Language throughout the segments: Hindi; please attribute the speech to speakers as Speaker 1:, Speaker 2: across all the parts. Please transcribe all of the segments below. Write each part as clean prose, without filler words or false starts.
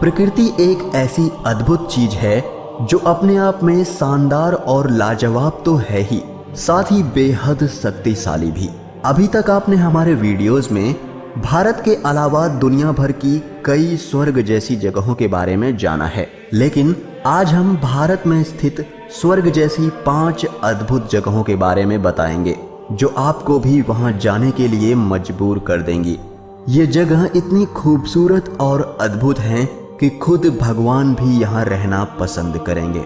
Speaker 1: प्रकृति एक ऐसी अद्भुत चीज है जो अपने आप में शानदार और लाजवाब तो है ही, साथ ही बेहद शक्तिशाली भी। अभी तक आपने हमारे वीडियोस में भारत के अलावा दुनिया भर की कई स्वर्ग जैसी जगहों के बारे में जाना है, लेकिन आज हम भारत में स्थित स्वर्ग जैसी 5 अद्भुत जगहों के बारे में बताएंगे जो आपको भी वहां जाने के लिए मजबूर कर देंगी। ये जगह इतनी खूबसूरत और अद्भुत हैं कि खुद भगवान भी यहाँ रहना पसंद करेंगे।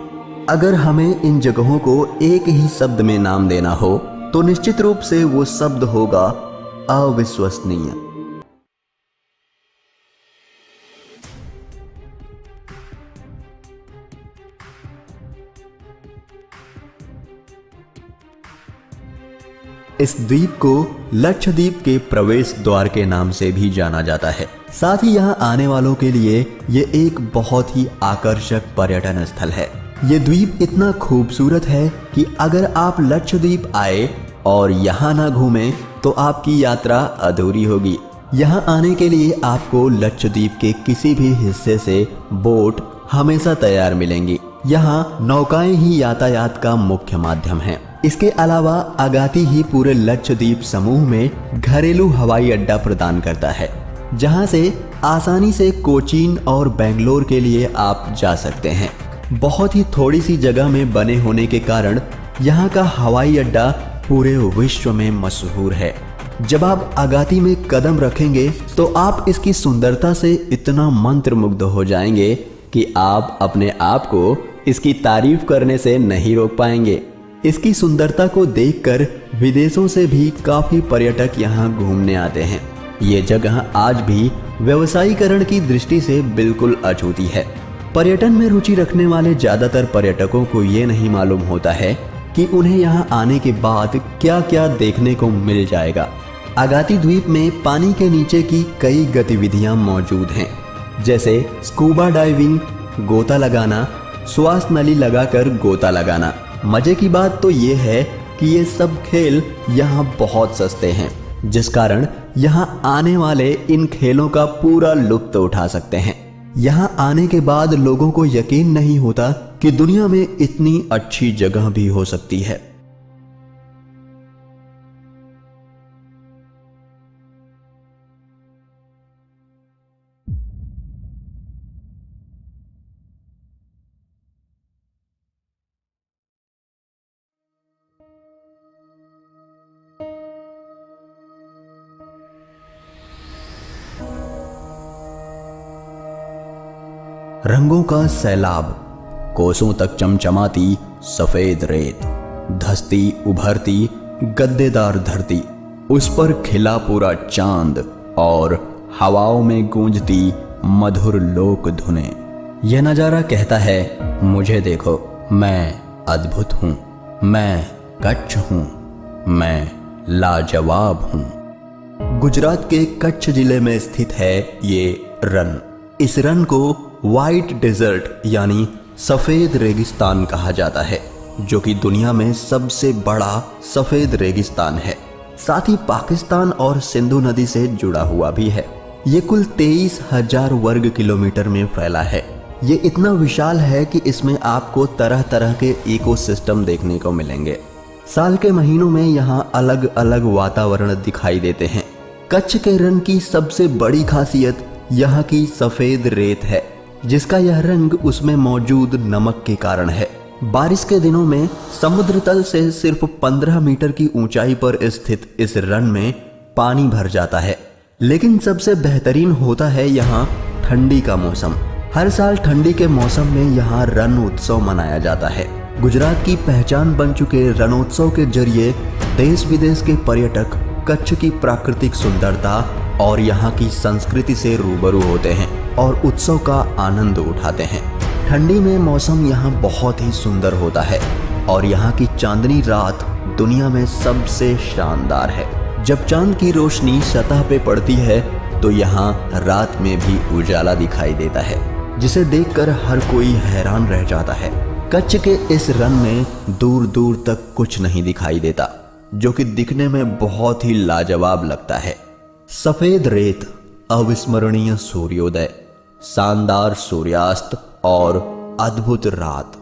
Speaker 1: अगर हमें इन जगहों को एक ही शब्द में नाम देना हो तो निश्चित रूप से वो शब्द होगा अविश्वसनीय। इस द्वीप को लक्षद्वीप के प्रवेश द्वार के नाम से भी जाना जाता है। साथ ही यहाँ आने वालों के लिए ये एक बहुत ही आकर्षक पर्यटन स्थल है। ये द्वीप इतना खूबसूरत है कि अगर आप लक्षद्वीप आए और यहाँ ना घूमें तो आपकी यात्रा अधूरी होगी। यहाँ आने के लिए आपको लक्षद्वीप के किसी भी हिस्से से बोट हमेशा तैयार मिलेंगी। यहाँ नौकाएं ही यातायात का मुख्य माध्यम है। इसके अलावा अगाती ही पूरे लक्षद्वीप समूह में घरेलू हवाई अड्डा प्रदान करता है, जहां से आसानी से कोचीन और बेंगलोर के लिए आप जा सकते हैं। बहुत ही थोड़ी सी जगह में बने होने के कारण यहाँ का हवाई अड्डा पूरे विश्व में मशहूर है। जब आप अगाती में कदम रखेंगे तो आप इसकी सुंदरता से इतना मंत्रमुग्ध हो जाएंगे कि आप अपने आप को इसकी तारीफ करने से नहीं रोक पाएंगे। इसकी सुंदरता को देखकर विदेशों से भी काफी पर्यटक यहाँ घूमने आते हैं। ये जगह आज भी व्यवसायीकरण की दृष्टि से बिल्कुल अछूती है। पर्यटन में रुचि रखने वाले ज्यादातर पर्यटकों को ये नहीं मालूम होता है कि उन्हें यहाँ आने के बाद क्या क्या देखने को मिल जाएगा। अगाती द्वीप में पानी के नीचे की कई गतिविधियां मौजूद हैं, जैसे स्कूबा डाइविंग, गोता लगाना, श्वास नली लगाकर गोता लगाना। मजे की बात तो ये है कि ये सब खेल यहाँ बहुत सस्ते हैं, जिस कारण यहाँ आने वाले इन खेलों का पूरा लुत्फ उठा सकते हैं। यहाँ आने के बाद लोगों को यकीन नहीं होता कि दुनिया में इतनी अच्छी जगह भी हो सकती है। रंगों का सैलाब, कोसों तक चमचमाती सफेद रेत, धसती उभरती गद्देदार धरती, उस पर खिला पूरा चांद और हवाओं में गूंजती मधुर लोक धुनें। यह नजारा कहता है, मुझे देखो, मैं अद्भुत हूँ, मैं कच्छ हूँ, मैं लाजवाब हूँ। गुजरात के कच्छ जिले में स्थित है ये रन। इस रन को व्हाइट डेजर्ट यानी सफेद रेगिस्तान कहा जाता है, जो कि दुनिया में सबसे बड़ा सफेद रेगिस्तान है। साथ ही पाकिस्तान और सिंधु नदी से जुड़ा हुआ भी है। ये कुल 23,000 वर्ग किलोमीटर में फैला है। ये इतना विशाल है कि इसमें आपको तरह तरह के इकोसिस्टम देखने को मिलेंगे। साल के महीनों में यहाँ अलग अलग वातावरण दिखाई देते हैं। कच्छ के रन की सबसे बड़ी खासियत यहाँ की सफेद रेत है, जिसका यह रंग उसमें मौजूद नमक के कारण है। बारिश के दिनों में समुद्र तल से सिर्फ 15 मीटर की ऊंचाई पर स्थित इस रन में पानी भर जाता है। लेकिन सबसे बेहतरीन होता है यहाँ ठंडी का मौसम। हर साल ठंडी के मौसम में यहाँ रण उत्सव मनाया जाता है। गुजरात की पहचान बन चुके रणोत्सव के जरिए देश विदेश के पर्यटक कच्छ की प्राकृतिक सुंदरता और यहाँ की संस्कृति से रूबरू होते हैं और उत्सव का आनंद उठाते हैं। ठंडी में मौसम यहाँ बहुत ही सुंदर होता है और यहाँ की चांदनी रात दुनिया में सबसे शानदार है। जब चांद की रोशनी सतह पे पड़ती है तो यहाँ रात में भी उजाला दिखाई देता है, जिसे देखकर हर कोई हैरान रह जाता है। कच्छ के इस रन में दूर दूर तक कुछ नहीं दिखाई देता, जो कि दिखने में बहुत ही लाजवाब लगता है। सफेद रेत, अविस्मरणीय सूर्योदय, शानदार सूर्यास्त और अद्भुत रात।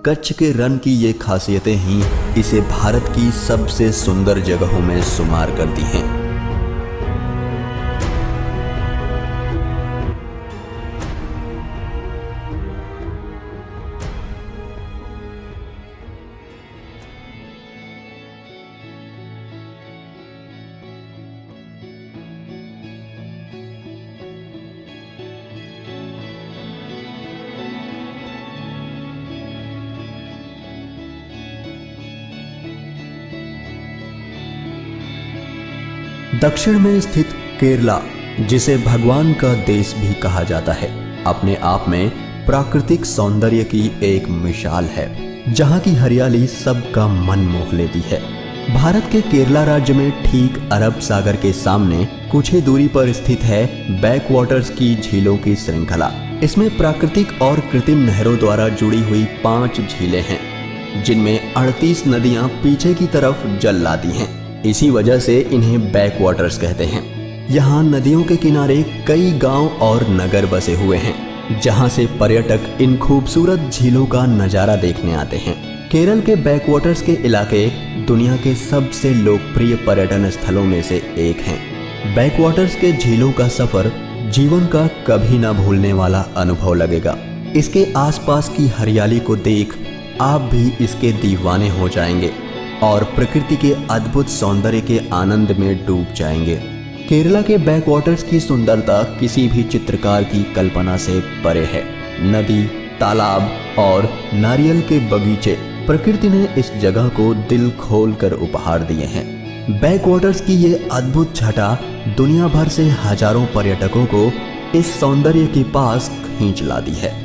Speaker 1: कच्छ के रण की ये खासियतें ही इसे भारत की सबसे सुंदर जगहों में शुमार करती हैं। दक्षिण में स्थित केरला, जिसे भगवान का देश भी कहा जाता है, अपने आप में प्राकृतिक सौंदर्य की एक मिसाल है, जहां की हरियाली सबका मन मोह लेती है। भारत के केरला राज्य में ठीक अरब सागर के सामने कुछ ही दूरी पर स्थित है बैकवाटर्स की झीलों की श्रृंखला। इसमें प्राकृतिक और कृत्रिम नहरों द्वारा जुड़ी हुई 5 झीलें हैं, जिनमें 38 नदियां पीछे की तरफ जल लाती हैं। इसी वजह से इन्हें बैकवाटर्स कहते हैं। यहाँ नदियों के किनारे कई गांव और नगर बसे हुए हैं, जहां से पर्यटक इन खूबसूरत झीलों का नजारा देखने आते हैं। केरल के बैकवाटर्स के इलाके दुनिया के सबसे लोकप्रिय पर्यटन स्थलों में से एक हैं। बैकवाटर्स के झीलों का सफर जीवन का कभी ना भूलने वाला अनुभव लगेगा। इसके आसपास की हरियाली को देख आप भी इसके दीवाने हो जाएंगे और प्रकृति के अद्भुत सौंदर्य के आनंद में डूब जाएंगे। केरला के बैकवाटर्स की सुंदरता किसी भी चित्रकार की कल्पना से परे है। नदी, तालाब और नारियल के बगीचे, प्रकृति ने इस जगह को दिल खोल कर उपहार दिए हैं। बैकवाटर्स की ये अद्भुत छटा दुनिया भर से हजारों पर्यटकों को इस सौंदर्य के पास खींच लाती है।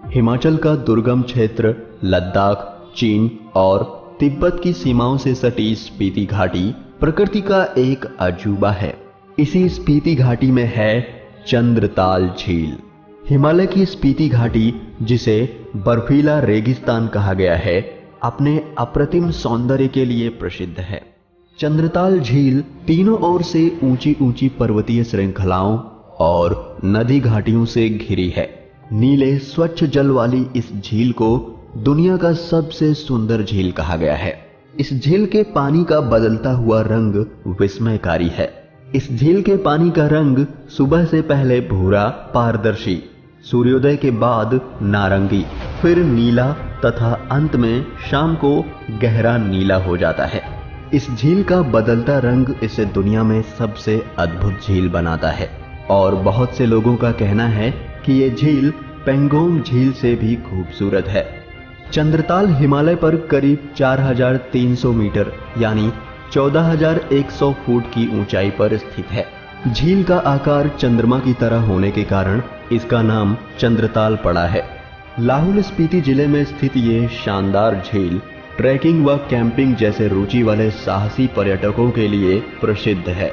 Speaker 1: हिमाचल का दुर्गम क्षेत्र लद्दाख, चीन और तिब्बत की सीमाओं से सटी स्पीति घाटी प्रकृति का एक अजूबा है। इसी स्पीति घाटी में है चंद्रताल झील। हिमालय की स्पीति घाटी, जिसे बर्फीला रेगिस्तान कहा गया है, अपने अप्रतिम सौंदर्य के लिए प्रसिद्ध है। चंद्रताल झील तीनों ओर से ऊंची ऊंची पर्वतीय श्रृंखलाओं और नदी घाटियों से घिरी है। नीले स्वच्छ जल वाली इस झील को दुनिया का सबसे सुंदर झील कहा गया है। इस झील के पानी का बदलता हुआ रंग विस्मयकारी है। इस झील के पानी का रंग सुबह से पहले भूरा पारदर्शी, सूर्योदय के बाद नारंगी, फिर नीला तथा अंत में शाम को गहरा नीला हो जाता है। इस झील का बदलता रंग इसे दुनिया में सबसे अद्भुत झील बनाता है और बहुत से लोगों का कहना है कि ये झील पेंगोंग झील से भी खूबसूरत है। चंद्रताल हिमालय पर करीब 4300 मीटर यानी 14100 फुट की ऊंचाई पर स्थित है। झील का आकार चंद्रमा की तरह होने के कारण इसका नाम चंद्रताल पड़ा है। लाहौल स्पीति जिले में स्थित ये शानदार झील ट्रैकिंग व कैंपिंग जैसे रुचि वाले साहसी पर्यटकों के लिए प्रसिद्ध है।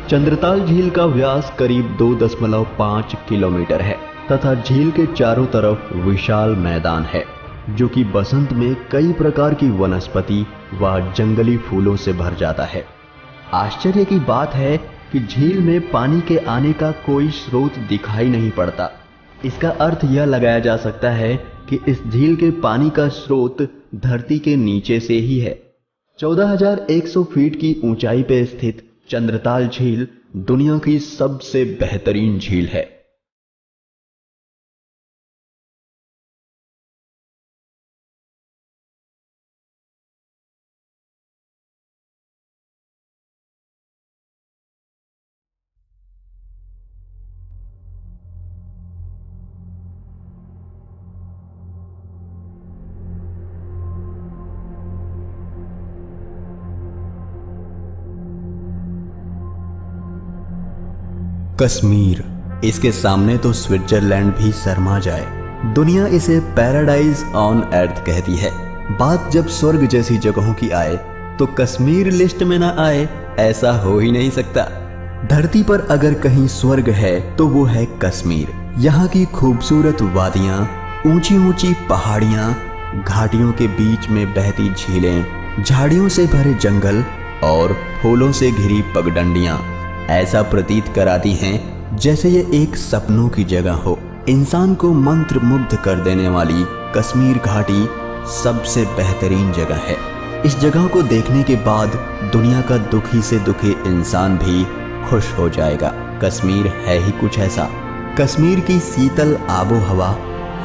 Speaker 1: चंद्रताल झील का व्यास करीब 2.5 किलोमीटर है तथा झील के चारों तरफ विशाल मैदान है, जो कि बसंत में कई प्रकार की वनस्पति व जंगली फूलों से भर जाता है। आश्चर्य की बात है कि झील में पानी के आने का कोई स्रोत दिखाई नहीं पड़ता। इसका अर्थ यह लगाया जा सकता है कि इस झील के पानी का स्रोत धरती के नीचे से ही है। 14,100 फीट की ऊंचाई पर स्थित चंद्रताल झील दुनिया की सबसे बेहतरीन झील है। कश्मीर, इसके सामने तो स्विट्जरलैंड भी शर्मा जाए। दुनिया इसे पैराडाइज ऑन अर्थ कहती है। बात जब स्वर्ग जैसी जगहों की आए तो कश्मीर लिस्ट में ना आए, ऐसा हो ही नहीं सकता। धरती पर अगर कहीं स्वर्ग है तो वो है कश्मीर। यहाँ की खूबसूरत वादियाँ, ऊंची ऊंची पहाड़ियाँ, घाटियों के बीच में बहती झीलें, झाड़ियों से भरे जंगल और फूलों से घिरी पगडंडियाँ ऐसा प्रतीत कराती हैं जैसे ये एक सपनों की जगह हो। इंसान को मंत्र मुग्ध कर देने वाली कश्मीर घाटी सबसे बेहतरीन जगह है। इस जगह को देखने के बाद दुनिया का दुखी से दुखी इंसान भी खुश हो जाएगा। कश्मीर है ही कुछ ऐसा। कश्मीर की शीतल आबो हवा,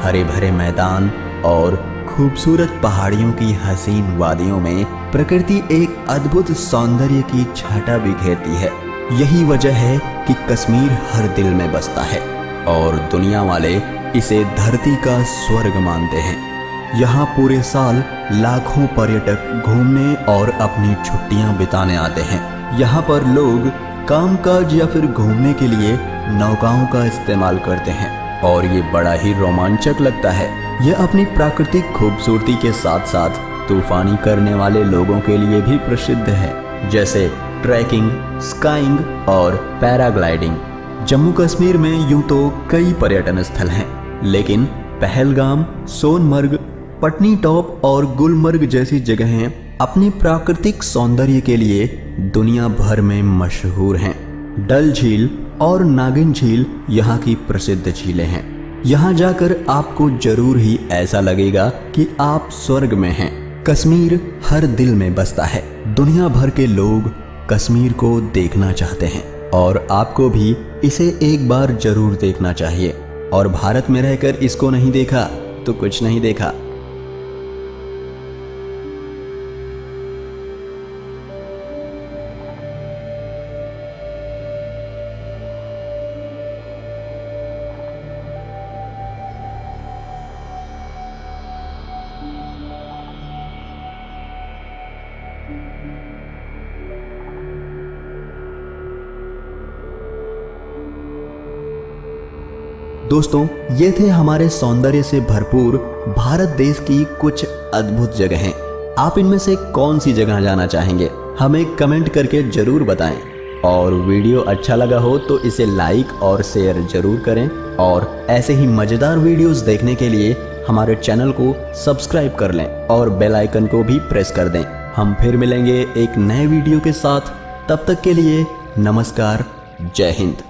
Speaker 1: हरे भरे मैदान और खूबसूरत पहाड़ियों की हसीन वादियों में प्रकृति एक अद्भुत सौंदर्य की छटा बिखेरती है। यही वजह है कि कश्मीर हर दिल में बसता है और दुनिया वाले इसे धरती का स्वर्ग मानते हैं। यहाँ पूरे साल लाखों पर्यटक घूमने और अपनी छुट्टियाँ बिताने आते हैं। यहाँ पर लोग कामकाज या फिर घूमने के लिए नौकाओं का इस्तेमाल करते हैं और ये बड़ा ही रोमांचक लगता है। यह अपनी प्राकृतिक खूबसूरती के साथ साथ तूफानी करने वाले लोगों के लिए भी प्रसिद्ध है, जैसे ट्रैकिंग, स्काइंग और पैराग्लाइडिंग। जम्मू कश्मीर में यूं तो कई पर्यटन स्थल हैं, लेकिन पहलगाम, सोनमर्ग, पटनी टॉप और गुलमर्ग जैसी जगहें अपने प्राकृतिक सौंदर्य के लिए दुनिया भर में मशहूर हैं। डल झील और नागिन झील यहाँ की प्रसिद्ध झीलें हैं। यहाँ जाकर आपको जरूर ही ऐसा लगेगा कि आप स्वर्ग में हैं। कश्मीर हर दिल में बसता है। दुनिया भर के लोग कश्मीर को देखना चाहते हैं और आपको भी इसे एक बार जरूर देखना चाहिए। और भारत में रहकर इसको नहीं देखा तो कुछ नहीं देखा। दोस्तों, ये थे हमारे सौंदर्य से भरपूर भारत देश की कुछ अद्भुत जगहें। आप इनमें से कौन सी जगह जाना चाहेंगे, हमें कमेंट करके जरूर बताएं। और वीडियो अच्छा लगा हो तो इसे लाइक और शेयर जरूर करें। और ऐसे ही मज़ेदार वीडियोस देखने के लिए हमारे चैनल को सब्सक्राइब कर लें और बेल आइकन को भी प्रेस कर दें। हम फिर मिलेंगे एक नए वीडियो के साथ। तब तक के लिए नमस्कार, जय हिंद।